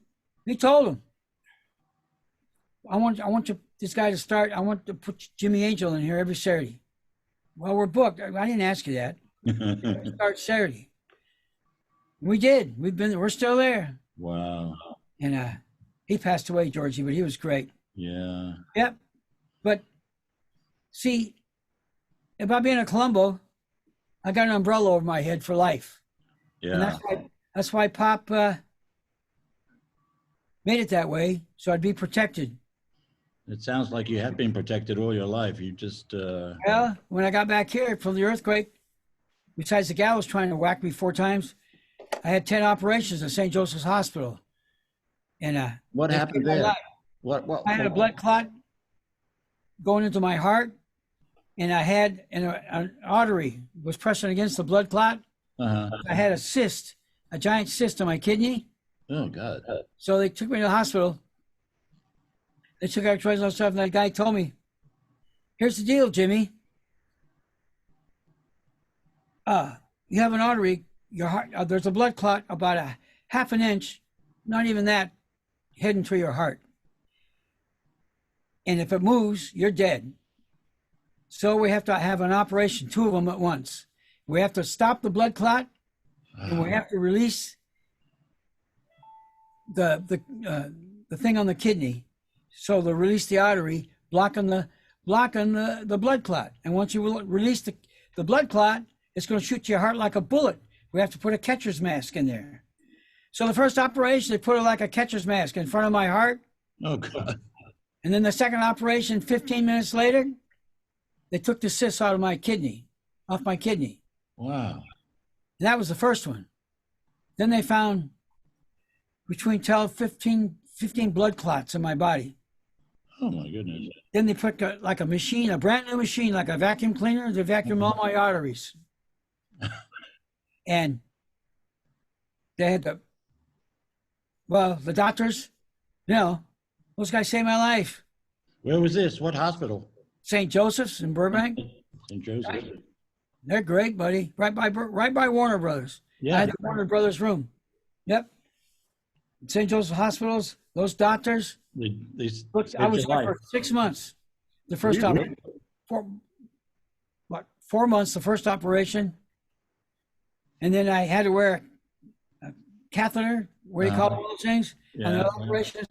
He told him, I want this guy to start. I want to put Jimmy Angel in here every Saturday. Well, we're booked. I didn't ask you that. Start Saturday. We did. We're still there. Wow. And he passed away, Georgie, but he was great. Yeah. Yep. But see, about being a Colombo, I got an umbrella over my head for life. Yeah. And that's why Pop made it that way, so I'd be protected. It sounds like you have been protected all your life. You just Well, when I got back here from the earthquake, besides the gallows trying to whack me 4 times, I had 10 operations at St. Joseph's Hospital. And what happened there? What I had a blood clot going into my heart, and I had an artery was pressing against the blood clot. Uh-huh. I had a giant cyst on my kidney. Oh God. So they took me to the hospital. They took X-rays and stuff, and that guy told me, "Here's the deal, Jimmy. You have an artery. Your heart. There's a blood clot about a half an inch, not even that, heading to your heart. And if it moves, you're dead. So we have to have an operation, 2 of them at once. We have to stop the blood clot, and we have to release the thing on the kidney. So they'll release the artery, blocking the blood clot. And once you release the blood clot, it's going to shoot your heart like a bullet. We have to put a catcher's mask in there. So the first operation, they put it like a catcher's mask in front of my heart. Oh God. And then the second operation, 15 minutes later, they took the cyst out of my kidney, off my kidney. Wow. And that was the first one. Then they found between 12, 15 blood clots in my body. Oh my goodness. Then they put like a machine, a brand new machine, like a vacuum cleaner, to vacuum all my arteries. And they had the doctors, those guys saved my life. Where was this? What hospital? St. Joseph's in Burbank. St. Joseph. They're great, buddy. Right by Warner Brothers. Yeah. I had the Warner Brothers room. Yep. St. Joseph Hospitals, those doctors. I was there for 6 months. The first time. 4 months, the first operation. And then I had to wear a catheter, what do you call all those things? Yeah, on the operations.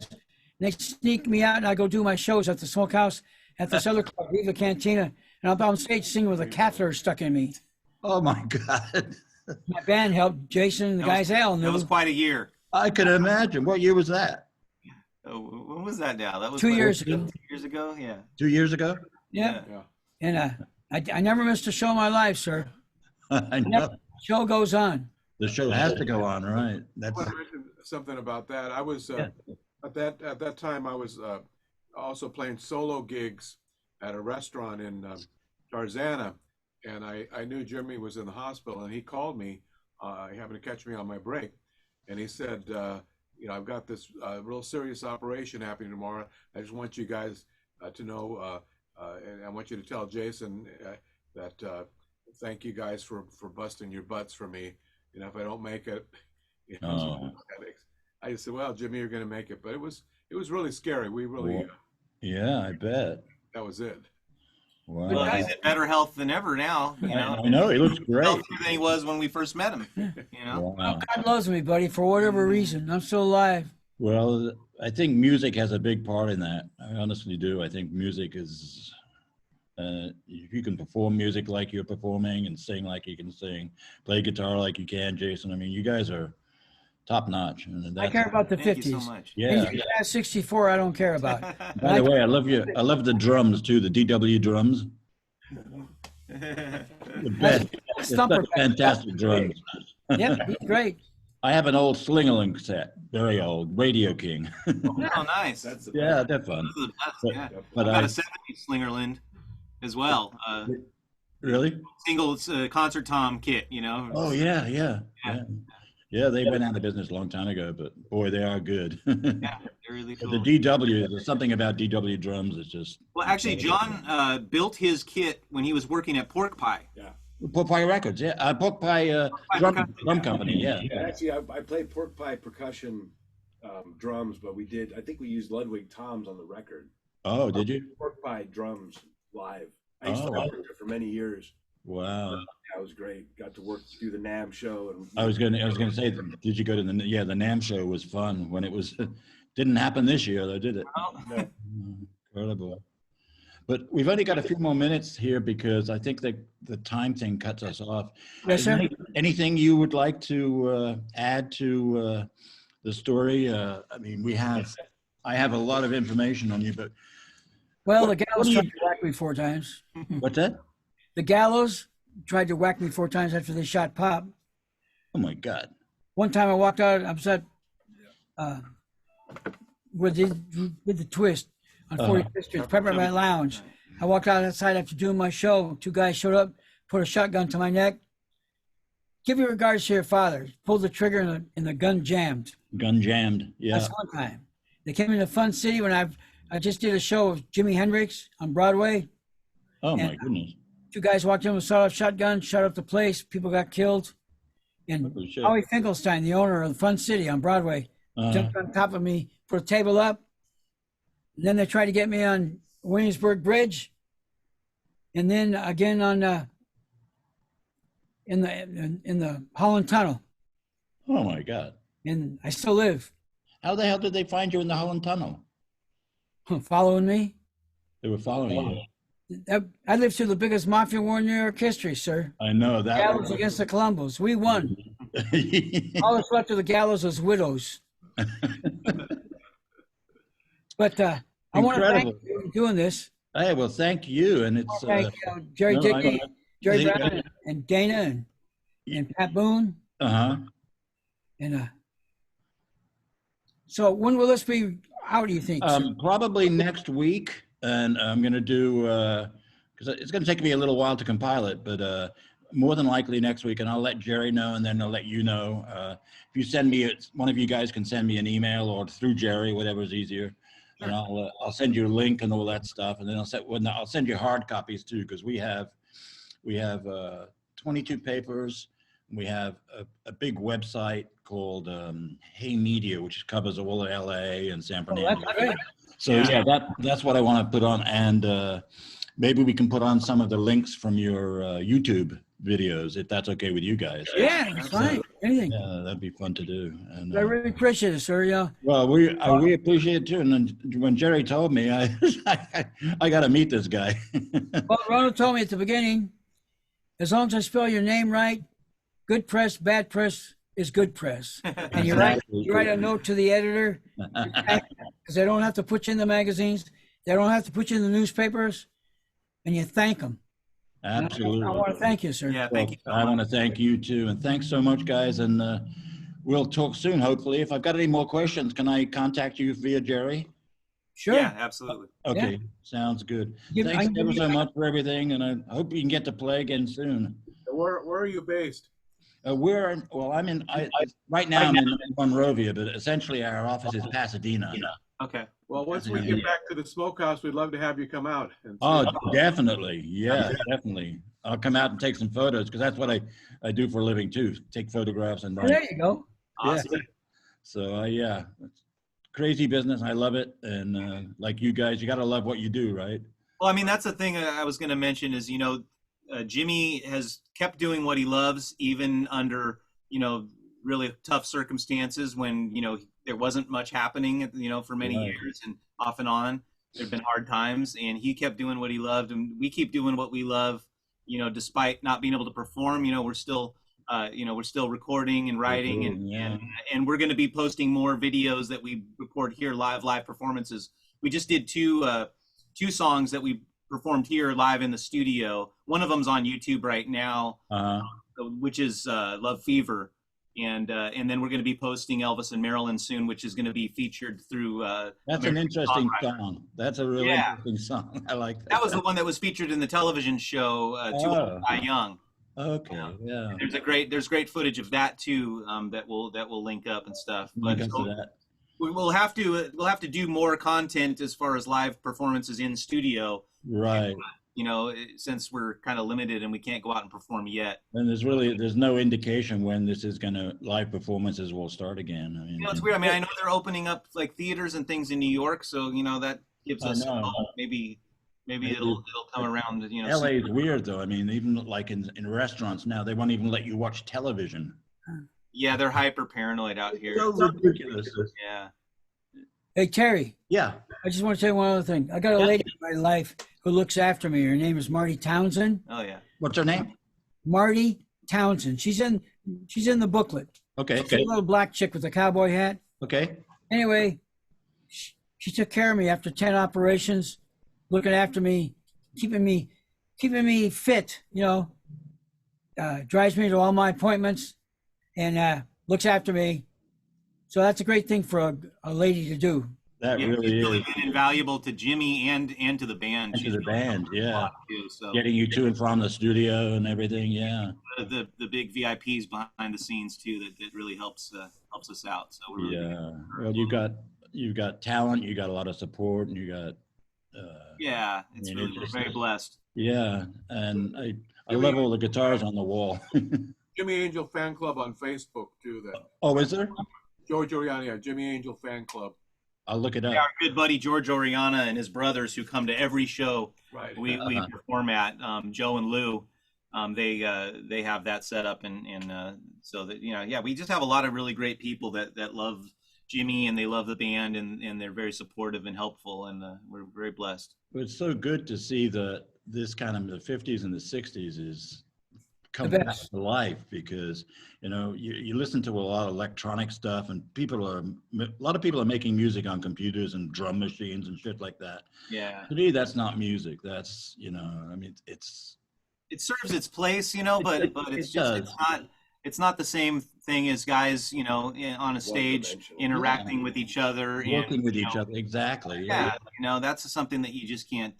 They sneak me out, and I go do my shows at the smokehouse at this other club, Viva Cantina. And I'm on stage singing with a catheter stuck in me. Oh my God. My band helped. Jason and the guys all knew. That was quite a year. I could imagine. What year was that? Oh, when was that now? That was 2 years ago. 2 years ago, yeah. 2 years ago? Yeah. Yeah. And I never missed a show in my life, sir. I know. Show goes on. The show has to go on, right? I That's want to mention something about that. I was at that time I was also playing solo gigs at a restaurant in Tarzana, and I knew Jimmy was in the hospital, and he called me. He happened to catch me on my break, and he said, I've got this real serious operation happening tomorrow. I just want you guys to know, and I want you to tell Jason that thank you guys for busting your butts for me. If I don't make it, I just said, well, Jimmy, you're going to make it. But it was really scary. We really, yeah, I bet. that was it. Wow. Well, he's in better health than ever now. I know. He looks great. Healthier than he was when we first met him. Wow. God loves me, buddy, for whatever reason. I'm still alive. Well, I think music has a big part in that. I honestly do. I think music is, if you can perform music like you're performing and sing like you can sing, play guitar like you can, Jason. I mean, you guys are top notch. And I care about the Thank 50s. you so much. Yeah. Past 64, I don't care about. By the way, I love you. I love the drums too. The DW drums. The best. It's Stumper such fantastic drums. Yep, he's great. I have an old Slingerland set, very old, Radio King. Oh, nice. That's the Yeah, best. they're fun. Those are the best, But, yeah. but I've got I a 70s Slingerland as well. really. Single concert tom kit, you know. Oh yeah, yeah, Yeah. yeah. Yeah, they went out of business a long time ago, but boy, they are good. Yeah, they're really The cool. DW, there's something about DW drums. It's just Well, actually, John built his kit when he was working at Pork Pie. Pork Pie Records. Yeah, Pork Pie drum company. Yeah. Actually, I played pork pie percussion drums, but I think we used Ludwig toms on the record. Oh, did you? Pork pie drums live. I used to work there for many years. Wow. Yeah, it was great. Got to work through the NAMM show. And I was gonna say, did you go to the NAMM show was fun when it was. Didn't happen this year though, did it? No. Incredible. But we've only got a few more minutes here because I think that the time thing cuts us off. Yes, sir. Anything you would like to add to the story? I mean, I have a lot of information on you, but Well, the gallows tried to whack me 4 times. what's that? The gallows tried to whack me 4 times after they shot Pop. Oh my God. One time I walked out, I was at with the twist on 45th Street, Peppermint Lounge. I walked out outside after doing my show. 2 guys showed up, put a shotgun to my neck. Give your regards to your father. Pulled the trigger and the gun jammed. Gun jammed. Yeah. That's one time. They came into Fun City when I just did a show with Jimi Hendrix on Broadway. Oh my goodness. 2 guys walked in with sawed-off shotgun, shut up the place. People got killed. And Holy shit. Howie Finkelstein, the owner of Fun City on Broadway, jumped on top of me, put a table up. And then they tried to get me on Williamsburg Bridge. And then again on in the Holland Tunnel. Oh my God. And I still live. How the hell did they find you in the Holland Tunnel? Following me. They were following you. I lived through the biggest mafia war in New York history, sir. I know that. Gallows against the Columbus. We won. All that's left of the gallows was widows. But I want to thank you for doing this. Hey, well, thank you. And it's Thank Jerry Dickey, Jerry Brown, and Dana, and Pat Boone. And so when will this be out, do you think? Probably next week. And I'm going to do, because it's going to take me a little while to compile it, but more than likely next week. And I'll let Jerry know, and then I'll let you know. If you send me, one of you guys can send me an email or through Jerry, whatever's easier. And I'll send you a link and all that stuff. And then I'll send you hard copies too, because we have 22 papers. We have a big website called Hey Media, which covers all of LA and San Fernando. That's great. So yeah, that's what I want to put on, and maybe we can put on some of the links from your YouTube videos, if that's okay with you guys. Yeah, it's fine. Anything. Yeah, that'd be fun to do. And I really appreciate it, sir. Yeah. well, we appreciate it too. And then when Jerry told me, I got to meet this guy. Well, Ronald told me at the beginning, as long as I spell your name right, good press, bad press is good press. And you write a note to the editor, because they don't have to put you in the magazines, they don't have to put you in the newspapers, and you thank them. Absolutely. I want to thank you, sir. Yeah, thank you. So I much. want to thank you too, and thanks so much, guys. And we'll talk soon, hopefully. If I've got any more questions, can I contact you via Jerry? Sure. Yeah, absolutely. Okay, sounds good. Give- I Thanks can give ever you- so much for everything, and I hope you can get to play again soon. Where are you based? Right now I'm in Monrovia, but essentially our office is Pasadena. Okay. Well, once we get back to the smokehouse, we'd love to have you come out. And Oh, definitely. Yeah, definitely. I'll come out and take some photos, because that's what I do for a living too. Take photographs and Well, there you go. Awesome. So yeah, it's crazy business. I love it. And like you guys, you got to love what you do, right? Well, I mean, that's the thing I was going to mention is, Jimmy has kept doing what he loves, even under, really tough circumstances when, there wasn't much happening, for many years, and off and on. There've been hard times, and he kept doing what he loved, and we keep doing what we love, despite not being able to perform. We're still recording and writing, and we're going to be posting more videos that we record here, live performances. We just did two songs that we performed here live in the studio. One of them's on YouTube right now, which is Love Fever. and then we're going to be posting Elvis and Marilyn soon, which is going to be featured through. That's an interesting song. That's a really interesting song. I like that. That was the one that was featured in the television show Too Old to Die Young. Okay, yeah. There's great footage of that too, that will link up and stuff. But we'll have to do more content as far as live performances in studio. Right. You know, since we're kind of limited and we can't go out and perform yet. And there's no indication when this is live performances will start again. I mean, you know, it's weird. I mean, I know they're opening up like theaters and things in New York, so you know that gives us hope. Maybe it'll come around. You know, LA is weird though. I mean, even like in restaurants now, they won't even let you watch television. Yeah, they're hyper paranoid out here. So ridiculous. Yeah. Hey, Terry. Yeah. I just want to say one other thing. I got a lady in my life who looks after me. Her name is Marty Townsend. Oh yeah. What's her name? Marty Townsend. She's in the booklet. Okay. She's a little black chick with a cowboy hat. Okay. Anyway, she took care of me after 10 operations, looking after me, keeping me fit, you know, drives me to all my appointments and looks after me. So that's a great thing for a lady to do. That really it's really is. been invaluable to Jimmy and to the band. And to the band, yeah. Too, so. Getting you to and from the studio and everything, yeah. The big VIPs behind the scenes too that really helps us out. So we're well, you got talent, you got a lot of support, and you got we're very blessed. Yeah, and I love all the guitars on the wall. Jimmy Angel Fan Club on Facebook too. That. Oh, is there? George Oriana, Jimmy Angel Fan Club. I'll look it up. Yeah, our good buddy George Oriana and his brothers who come to every show we perform at, Joe and Lou, they have that set up and so that we just have a lot of really great people that love Jimmy and they love the band and they're very supportive and helpful and we're very blessed. It's so good to see that this kind of the 50s and the 60s is coming back to life because you listen to a lot of electronic stuff and a lot of people are making music on computers and drum machines and shit like that. Yeah. To me, that's not music. That's I mean, it serves its place, but it's not the same thing as guys, on a stage interacting with each other, working with each other. Exactly. Yeah. That's something that you just can't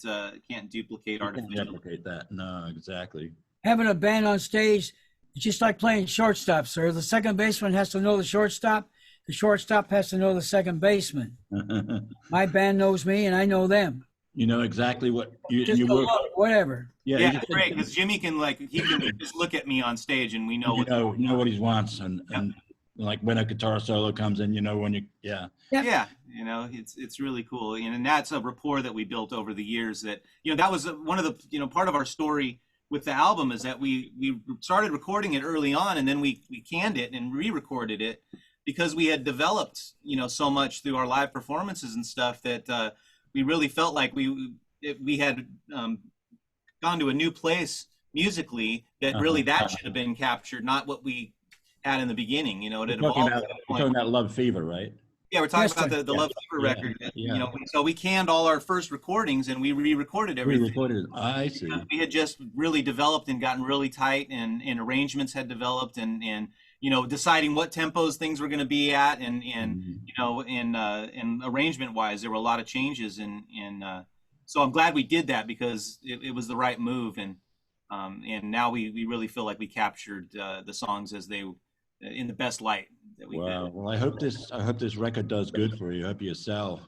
duplicate artificially. Can't replicate that. No, exactly. Having a band on stage, it's just like playing shortstop, sir. The second baseman has to know the shortstop. The shortstop has to know the second baseman. My band knows me, and I know them. You know exactly what you work. Whatever. Yeah, it's great because Jimmy can just look at me on stage, and we know what he wants, and like when a guitar solo comes in, when you it's really cool, and that's a rapport that we built over the years. That that was one of the part of our story with the album is that we started recording it early on and then we canned it and re-recorded it because we had developed so much through our live performances and stuff that we really felt like we had gone to a new place musically that really that should have been captured, not what we had in the beginning. It had evolved. You're talking about Love Fever, right? Yeah, we're talking about the Love Fever record. So we canned all our first recordings and we re-recorded everything. Re-recorded. I see. We had just really developed and gotten really tight, and arrangements had developed, and deciding what tempos things were going to be at, and arrangement wise, there were a lot of changes, and so I'm glad we did that because it was the right move, and now we really feel like we captured the songs as they in the best light that we did. Well, I hope this record does good for you. I hope you sell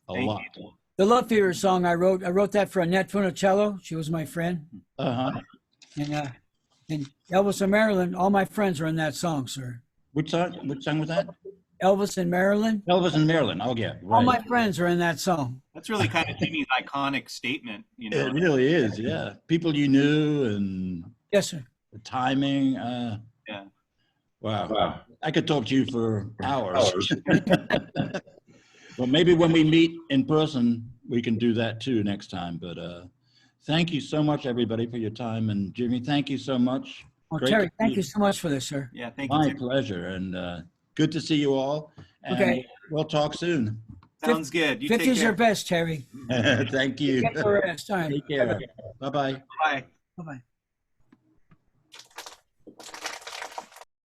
a lot. You. The Love Fever song I wrote that for Annette Funicello. She was my friend. And Elvis and Marilyn, all my friends are in that song, sir. Which song was that? Elvis and Marilyn. Elvis and Marilyn. Oh yeah. Right. All my friends are in that song. That's really kind of Jimmy's iconic statement. It really is. Yeah. People you knew and. Yes, sir. The timing. Yeah. Wow. I could talk to you for hours. Well, maybe when we meet in person, we can do that too next time. But thank you so much, everybody, for your time. And Jimmy, thank you so much. Oh, Terry, thank you so much for this, sir. Yeah, thank you. My pleasure. And good to see you all. And okay. We'll talk soon. Sounds good. You 50's your best, Terry. Thank you. Get the rest. All right. Take care. Bye-bye. Bye. Bye-bye.